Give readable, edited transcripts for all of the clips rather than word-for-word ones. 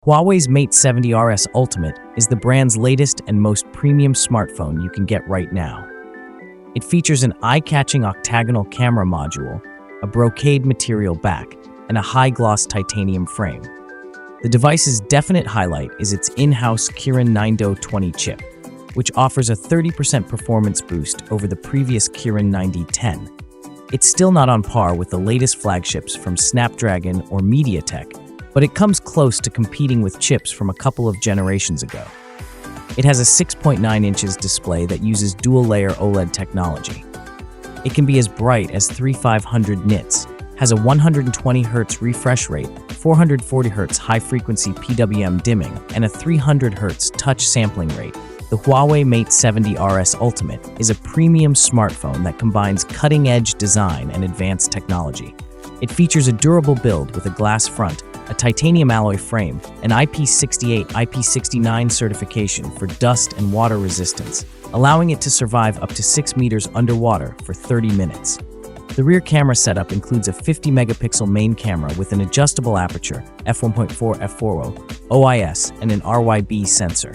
Huawei's Mate 70RS Ultimate is the brand's latest and most premium smartphone you can get right now. It features an eye-catching octagonal camera module, a brocade material back, and a high-gloss titanium frame. The device's definite highlight is its in-house Kirin 9020 chip, which offers a 30% performance boost over the previous Kirin 9010. It's still not on par with the latest flagships from Snapdragon or MediaTek, but it comes close to competing with chips from a couple of generations ago. It has a 6.9 inches display that uses dual-layer OLED technology. It can be as bright as 3500 nits, has a 120 Hz refresh rate, 440 Hz high-frequency PWM dimming, and a 300 Hz touch sampling rate. The Huawei Mate 70RS Ultimate is a premium smartphone that combines cutting-edge design and advanced technology. It features a durable build with a glass front, a titanium alloy frame, an IP68, IP69 certification for dust and water resistance, allowing it to survive up to 6 meters underwater for 30 minutes. The rear camera setup includes a 50-megapixel main camera with an adjustable aperture, f1.4, f4.0, OIS, and an RYB sensor.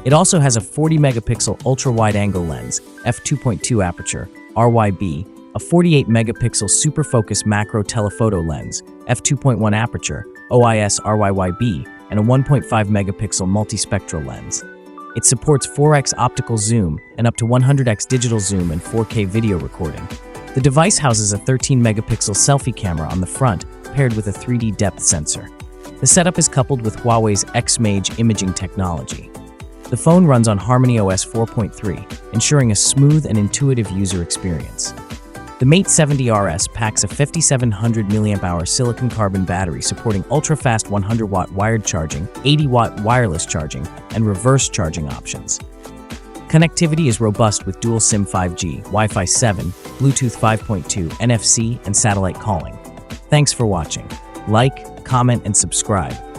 It also has a 40-megapixel ultra-wide-angle lens, f2.2 aperture, RYB, a 48-megapixel super-focus macro telephoto lens, f2.1 aperture, OIS RYYB, and a 1.5-megapixel multispectral lens. It supports 4x optical zoom and up to 100x digital zoom and 4K video recording. The device houses a 13-megapixel selfie camera on the front, paired with a 3D depth sensor. The setup is coupled with Huawei's X-Mage imaging technology. The phone runs on HarmonyOS 4.3, ensuring a smooth and intuitive user experience. The Mate 70RS packs a 5700 mAh silicon-carbon battery supporting ultra-fast 100-watt wired charging, 80-watt wireless charging, and reverse charging options. Connectivity is robust with dual SIM 5G, Wi-Fi 7, Bluetooth 5.2, NFC, and satellite calling. Thanks for watching. Like, comment, and subscribe.